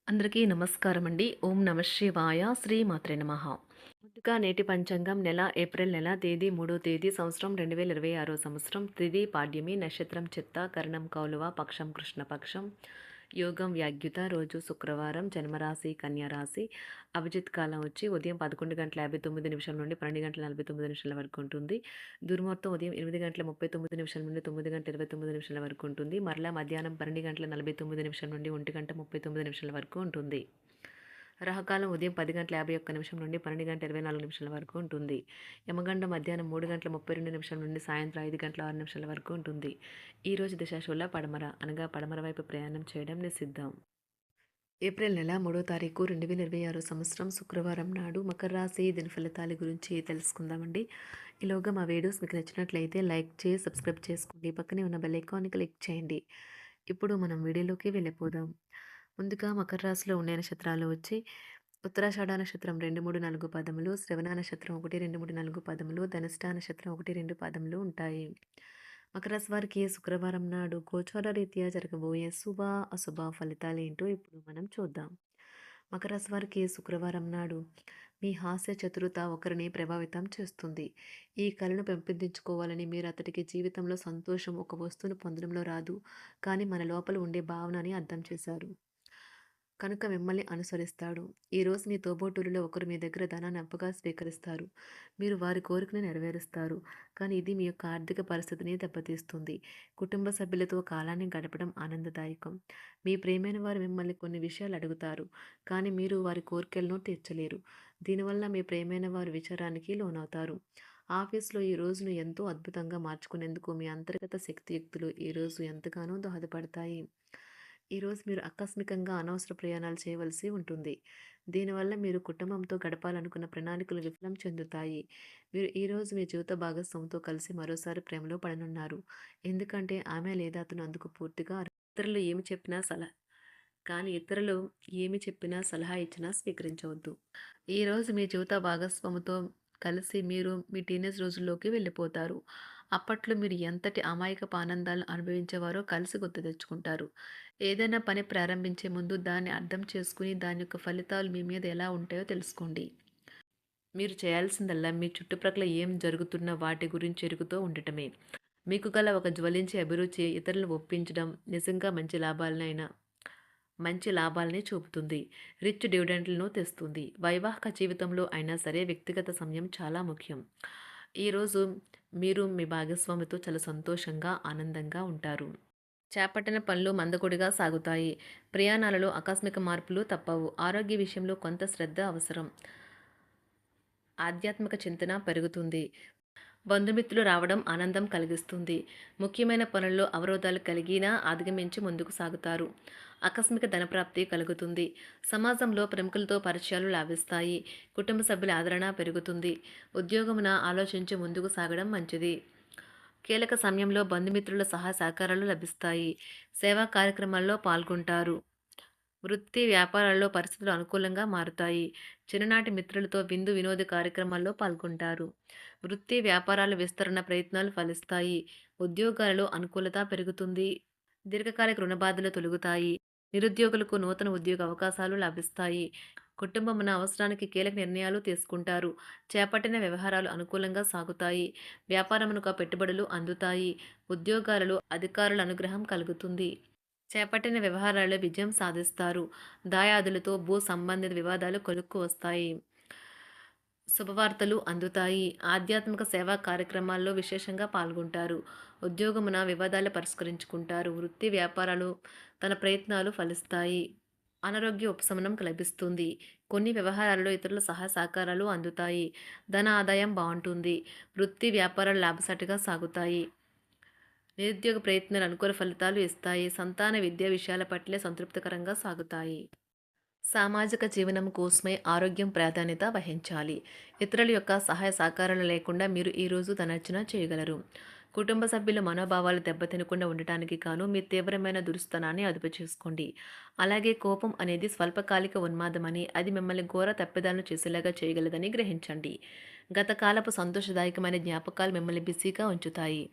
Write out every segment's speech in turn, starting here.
అందరికీ నమస్కారం అండి. ఓం నమ శివాయ. శ్రీమాత్రే నమః. ముందుగా నేటి పంచాంగం నెల ఏప్రిల్ నెల తేదీ 3వ తేదీ సంవత్సరం 2026 సంవత్సరం తిథి పాడ్యమి నక్షత్రం చిత్త కరణం కౌలువ పక్షం కృష్ణపక్షం యోగం వ్యాగ్యుత రోజు శుక్రవారం జన్మరాశి కన్యా రాశి అభిజిత్ కాలం వచ్చి ఉదయం 11:59 నుండి 12:49 వరకు ఉంటుంది. దుర్ముహూర్తం ఉదయం 8:39 నుండి 9:29 వరకు ఉంటుంది. మరలా మధ్యాహ్నం 12:49 నుండి 1:39 వరకు ఉంటుంది. రాహుకాలం ఉదయం 10:51 నుండి 12:24 వరకు ఉంటుంది. యమగండం మధ్యాహ్నం 3:32 నుండి సాయంత్రం 5:06 వరకు ఉంటుంది. ఈరోజు దిశాశూల పడమర అనగా పడమర వైపు ప్రయాణం చేయడం నిషిద్ధం. ఏప్రిల్ నెల 3వ తారీఖు 2026 సంవత్సరం శుక్రవారం నాడు మకర రాశి దిన ఫలితాల గురించి తెలుసుకుందామండి. ఈలోగా మా వీడియోస్ మీకు నచ్చినట్లయితే లైక్ చేసి సబ్స్క్రైబ్ చేసుకోండి. పక్కనే ఉన్న బెల్ ఐకాన్ని క్లిక్ చేయండి. ఇప్పుడు మనం వీడియోలోకి వెళ్ళిపోదాం. ముందుగా మకర రాశిలో ఉండే నక్షత్రాలు వచ్చి ఉత్తరాషాఢ నక్షత్రం 2, 3, 4 పదములు, శ్రవణ నక్షత్రం 1, 2, 3, 4 పదములు, ధనిష్ట నక్షత్రం 1, 2 పదములు ఉంటాయి. మకర రాశి వారికి శుక్రవారం నాడు గోచార రీత్యా జరగబోయే శుభ అశుభ ఫలితాలు ఏంటో ఇప్పుడు మనం చూద్దాం. మకర రాశి వారికి శుక్రవారం నాడు మీ హాస్య చతురత ఒకరిని ప్రభావితం చేస్తుంది. ఈ కళను పెంపొందించుకోవాలని మీరు అతడికి జీవితంలో సంతోషం ఒక వస్తువును పొందడంలో రాదు, కానీ మన లోపల ఉండే భావనని అర్థం చేశారు కనుక మిమ్మల్ని అనుసరిస్తాడు. ఈరోజు మీ తోబుట్టువులలో ఒకరు మీ దగ్గర ధనాన్ని అప్పుగా స్వీకరిస్తారు. మీరు వారి కోరికను నెరవేరుస్తారు. కానీ ఇది మీ యొక్క ఆర్థిక పరిస్థితిని దెబ్బతీస్తుంది. కుటుంబ సభ్యులతో కాలాన్ని గడపడం ఆనందదాయకం. మీ ప్రియమైన వారు మిమ్మల్ని కొన్ని విషయాలు అడుగుతారు, కానీ మీరు వారి కోరికలను తీర్చలేరు. దీనివల్ల మీ ప్రియమైన వారు విచారానికి లోనవుతారు. ఆఫీస్లో ఈ రోజును ఎంతో అద్భుతంగా మార్చుకునేందుకు మీ అంతర్గత శక్తియుక్తులు ఈరోజు ఎంతగానో దోహదపడతాయి. ఈరోజు మీరు ఆకస్మికంగా అనవసర ప్రయాణాలు చేయవలసి ఉంటుంది. దీనివల్ల మీరు కుటుంబంతో గడపాలనుకున్న ప్రణాళికలు విఫలం చెందుతాయి. మీరు ఈరోజు మీ జీవిత భాగస్వామితో కలిసి మరోసారి ప్రేమలో పడనున్నారు. ఎందుకంటే ఆమె లేదా అతను అందుకు పూర్తిగా ఇతరులు ఏమి చెప్పినా సలహా కానీ ఇతరులు ఏమి చెప్పినా సలహా ఇచ్చినా స్వీకరించవద్దు. ఈరోజు మీ జీవిత భాగస్వామితో కలిసి మీరు మీ టీనేజ్ రోజుల్లోకి వెళ్ళిపోతారు. అప్పట్లో మీరు ఎంతటి అమాయకపు ఆనందాలను అనుభవించేవారో కలిసి గుర్తు తెచ్చుకుంటారు. ఏదైనా పని ప్రారంభించే ముందు దాన్ని అర్థం చేసుకుని దాని యొక్క ఫలితాలు మీ మీద ఎలా ఉంటాయో తెలుసుకోండి. మీరు చేయాల్సిందల్లా మీ చుట్టుప్రక్కల ఏం జరుగుతున్న వాటి గురించి ఎరుగుతూ ఉండటమే. మీకు గల ఒక జ్వలించే అభిరుచి ఇతరులను ఒప్పించడం నిజంగా మంచి లాభాలని చూపుతుంది. రిచ్ డివిడెండ్లను తెస్తుంది. వైవాహిక జీవితంలో అయినా సరే వ్యక్తిగత సమయం చాలా ముఖ్యం. ఈరోజు మీరు మీ భాగస్వామితో చాలా సంతోషంగా ఆనందంగా ఉంటారు. చేపట్టిన పనులు మందకొడిగా సాగుతాయి. ప్రయాణాలలో ఆకస్మిక మార్పులు తప్పవు. ఆరోగ్య విషయంలో కొంత శ్రద్ధ అవసరం. ఆధ్యాత్మిక చింతన పెరుగుతుంది. బంధుమిత్రులు రావడం ఆనందం కలిగిస్తుంది. ముఖ్యమైన పనుల్లో అవరోధాలు కలిగినా అధిగమించి ముందుకు సాగుతారు. ఆకస్మిక ధనప్రాప్తి కలుగుతుంది. సమాజంలో ప్రముఖులతో పరిచయాలు లాభిస్తాయి. కుటుంబ సభ్యుల ఆదరణ పెరుగుతుంది. ఉద్యోగమున ఆలోచించి ముందుకు సాగడం మంచిది. కీలక సమయంలో బంధుమిత్రుల సహాయ సహకారాలు లభిస్తాయి. సేవా కార్యక్రమాల్లో పాల్గొంటారు. వృత్తి వ్యాపారాల్లో పరిస్థితులు అనుకూలంగా మారుతాయి. చిన్ననాటి మిత్రులతో విందు వినోద కార్యక్రమాల్లో పాల్గొంటారు. వృత్తి వ్యాపారాల విస్తరణ ప్రయత్నాలు ఫలిస్తాయి. ఉద్యోగాలలో అనుకూలత పెరుగుతుంది. దీర్ఘకాలిక రుణ బాధలు తొలగుతాయి. నిరుద్యోగులకు నూతన ఉద్యోగ అవకాశాలు లభిస్తాయి. కుటుంబమున అవసరానికి కీలక నిర్ణయాలు తీసుకుంటారు. చేపట్టిన వ్యవహారాలు అనుకూలంగా సాగుతాయి. వ్యాపారమునకు పెట్టుబడులు అందుతాయి. ఉద్యోగాలలో అధికారుల అనుగ్రహం కలుగుతుంది. చేపట్టిన వ్యవహారాల్లో విజయం సాధిస్తారు. దాయాదులతో భూ సంబంధిత వివాదాలు కొలుక్కు వస్తాయి. శుభవార్తలు అందుతాయి. ఆధ్యాత్మిక సేవా కార్యక్రమాల్లో విశేషంగా పాల్గొంటారు. ఉద్యోగమున వివాదాలు పరిష్కరించుకుంటారు. వృత్తి వ్యాపారాలు తన ప్రయత్నాలు ఫలిస్తాయి. అనారోగ్య ఉపశమనం లభిస్తుంది. కొన్ని వ్యవహారాల్లో ఇతరుల సహాయ సహకారాలు అందుతాయి. ధన ఆదాయం బాగుంటుంది. వృత్తి వ్యాపారాలు లాభసాటిగా సాగుతాయి. నిరుద్యోగ ప్రయత్నాలు అనుకూల ఫలితాలు ఇస్తాయి. సంతాన విద్యా విషయాల పట్లే సంతృప్తికరంగా సాగుతాయి. సామాజిక జీవనం కోసమే ఆరోగ్యం ప్రాధాన్యత వహించాలి. ఇతరుల యొక్క సహాయ సహకారాలు లేకుండా మీరు ఈరోజు ధనార్జన చేయగలరు. కుటుంబ సభ్యుల మనోభావాలు దెబ్బతినకుండా ఉండటానికి గాను మీ తీవ్రమైన దురుస్తనాన్ని అదుపు చేసుకోండి. అలాగే కోపం అనేది స్వల్పకాలిక ఉన్మాదమని, అది మిమ్మల్ని ఘోర తప్పిదాలను చేసేలాగా చేయగలదని గ్రహించండి. గత కాలపు సంతోషదాయకమైన జ్ఞాపకాలు మిమ్మల్ని బిజీగా ఉంచుతాయి.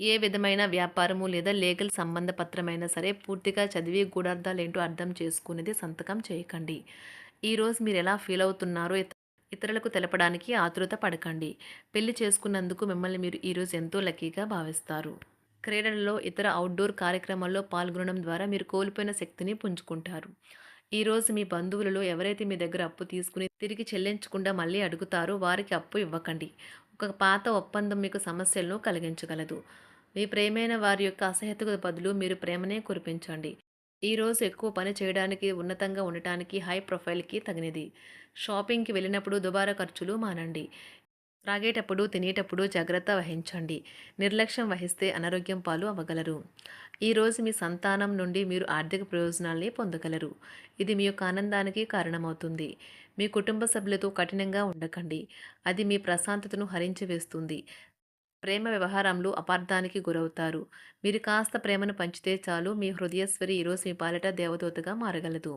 ఏ విధమైన వ్యాపారము లేదా లీగల్ సంబంధ పత్రమైనా సరే పూర్తిగా చదివి గూఢార్థాలేంటో అర్థం చేసుకునేది సంతకం చేయకండి. ఈరోజు మీరు ఎలా ఫీల్ అవుతున్నారో ఇతరులకు తెలపడానికి ఆతృత పడకండి. పెళ్లి చేసుకున్నందుకు మిమ్మల్ని మీరు ఈరోజు ఎంతో లక్కీగా భావిస్తారు. క్రీడలలో ఇతర అవుట్‌డోర్ కార్యక్రమాల్లో పాల్గొనడం ద్వారా మీరు కోల్పోయిన శక్తిని పుంజుకుంటారు. ఈరోజు మీ బంధువులలో ఎవరైతే మీ దగ్గర అప్పు తీసుకుని తిరిగి చెల్లించకుండా మళ్ళీ అడుగుతారో వారికి అప్పు ఇవ్వకండి. ఒక పాత ఒప్పందం మీకు సమస్యలను కలిగించగలదు. మీ ప్రియమైన వారి యొక్క అసహ్యతకు బదులు మీరు ప్రేమనే కురిపించండి. ఈరోజు ఎక్కువ పని చేయడానికి, ఉన్నతంగా ఉండటానికి, హై ప్రొఫైల్‌కి తగినది. షాపింగ్‌కి వెళ్ళినప్పుడు దుబారా ఖర్చులు మానండి. త్రాగేటప్పుడు, తినేటప్పుడు జాగ్రత్త వహించండి. నిర్లక్ష్యం వహిస్తే అనారోగ్యం పాలు అవ్వగలరు. ఈరోజు మీ సంతానం నుండి మీరు ఆర్థిక ప్రయోజనాల్ని పొందగలరు. ఇది మీ యొక్క ఆనందానికి కారణమవుతుంది. మీ కుటుంబ సభ్యులతో కఠినంగా ఉండకండి. అది మీ ప్రశాంతతను హరించి వేస్తుంది. ప్రేమ వ్యవహారంలో అపార్థానికి గురవుతారు. మీరు కాస్త ప్రేమను పంచితే చాలు మీ హృదయేశ్వరి ఈరోజు మీ పాలిట దేవదూతగా మారగలదు.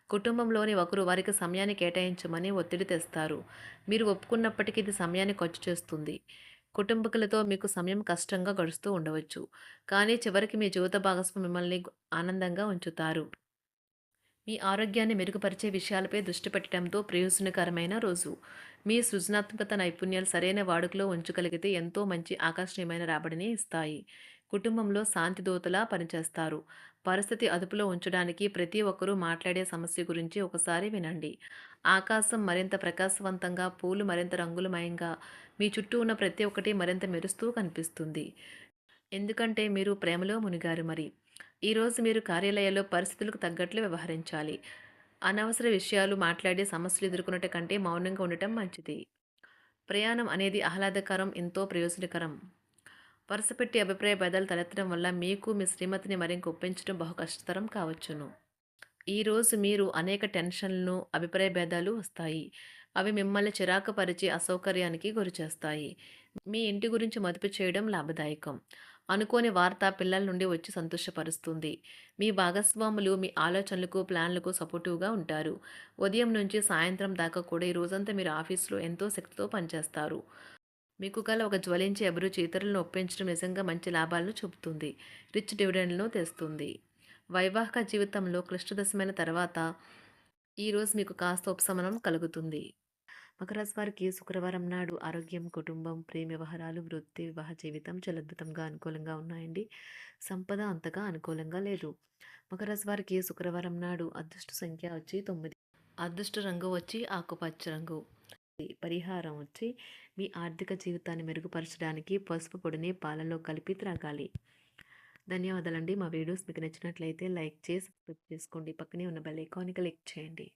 కుటుంబంలోని ఒకరు వారికి సమయాన్ని కేటాయించమని ఒత్తిడి తెస్తారు. మీరు ఒప్పుకున్నప్పటికీ ఇది సమయాన్ని ఖర్చు చేస్తుంది. కుటుంబకులతో మీకు సమయం కష్టంగా గడుస్తూ ఉండవచ్చు. కానీ చివరికి మీ జీవిత భాగస్వామి మిమ్మల్ని ఆనందంగా ఉంచుతారు. మీ ఆరోగ్యాన్ని మెరుగుపరిచే విషయాలపై దృష్టి పెట్టడంతో ప్రయోజనకరమైన రోజు. మీ సృజనాత్మకత నైపుణ్యాలు సరైన వాడుకలో ఉంచగలిగితే ఎంతో మంచి ఆకర్షణీయమైన రాబడిని ఇస్తాయి. కుటుంబంలో శాంతి దూతలా పనిచేస్తారు. పరిస్థితి అదుపులో ఉంచడానికి ప్రతి ఒక్కరూ మాట్లాడే సమస్య గురించి ఒకసారి వినండి. ఆకాశం మరింత ప్రకాశవంతంగా, పూలు మరింత రంగులమయంగా, మీ చుట్టూ ఉన్న ప్రతి ఒక్కటి మరింత మెరుస్తూ కనిపిస్తుంది. ఎందుకంటే మీరు ప్రేమలో మునిగారు మరి. ఈరోజు మీరు కార్యాలయాల్లో పరిస్థితులకు తగ్గట్లు వ్యవహరించాలి. అనవసర విషయాలు మాట్లాడి సమస్యలు ఎదుర్కొనట కంటే మౌనంగా ఉండటం మంచిది. ప్రయాణం అనేది ఆహ్లాదకరం, ఎంతో ప్రయోజనకరం. వరుసపెట్టి అభిప్రాయ భేదాలు తలెత్తడం వల్ల మీకు మీ శ్రీమతిని మరింక ఒప్పించడం బహు కష్టతరం కావచ్చును. ఈరోజు మీరు అనేక టెన్షన్లను, అభిప్రాయ భేదాలు వస్తాయి. అవి మిమ్మల్ని చిరాకు పరిచి అసౌకర్యానికి గురిచేస్తాయి. మీ ఇంటి గురించి మదుపు చేయడం లాభదాయకం. అనుకోని వార్త పిల్లల నుండి వచ్చి సంతోషపరుస్తుంది. మీ భాగస్వాములు మీ ఆలోచనలకు, ప్లాన్లకు సపోర్టివ్‌గా ఉంటారు. ఉదయం నుంచి సాయంత్రం దాకా కూడా ఈ రోజంతా మీరు ఆఫీస్‌లో ఎంతో శక్తితో పనిచేస్తారు. మీకు గల ఒక జ్వలించే అభిరుచి ఇతరులను ఒప్పించడం నిజంగా మంచి లాభాలను చూపుతుంది. రిచ్ డివిడెండ్‌లను తెస్తుంది. వైవాహిక జీవితంలో క్లిష్టదశమైన తర్వాత ఈరోజు మీకు కాస్త ఉపశమనం కలుగుతుంది. మకర రాశి వారికి శుక్రవారం నాడు ఆరోగ్యం, కుటుంబం, ప్రేమ వ్యవహారాలు, వృత్తి, వివాహ జీవితం చాలా అద్భుతంగా అనుకూలంగా ఉన్నాయండి. సంపద అంతగా అనుకూలంగా లేదు. మకర రాశి వారికి శుక్రవారం నాడు అదృష్ట సంఖ్య వచ్చి 9. అదృష్ట రంగు వచ్చి ఆకుపచ్చ రంగు. పరిహారం వచ్చి మీ ఆర్థిక జీవితాన్ని మెరుగుపరచడానికి పసుపు పొడిని పాలలో కలిపి త్రాగాలి. ధన్యవాదాలండి. మా వీడియోస్ మీకు నచ్చినట్లయితే లైక్ చేసి సబ్స్క్రైబ్ చేసుకోండి. పక్కనే ఉన్న బెల్ ఐకాన్ని క్లిక్ చేయండి.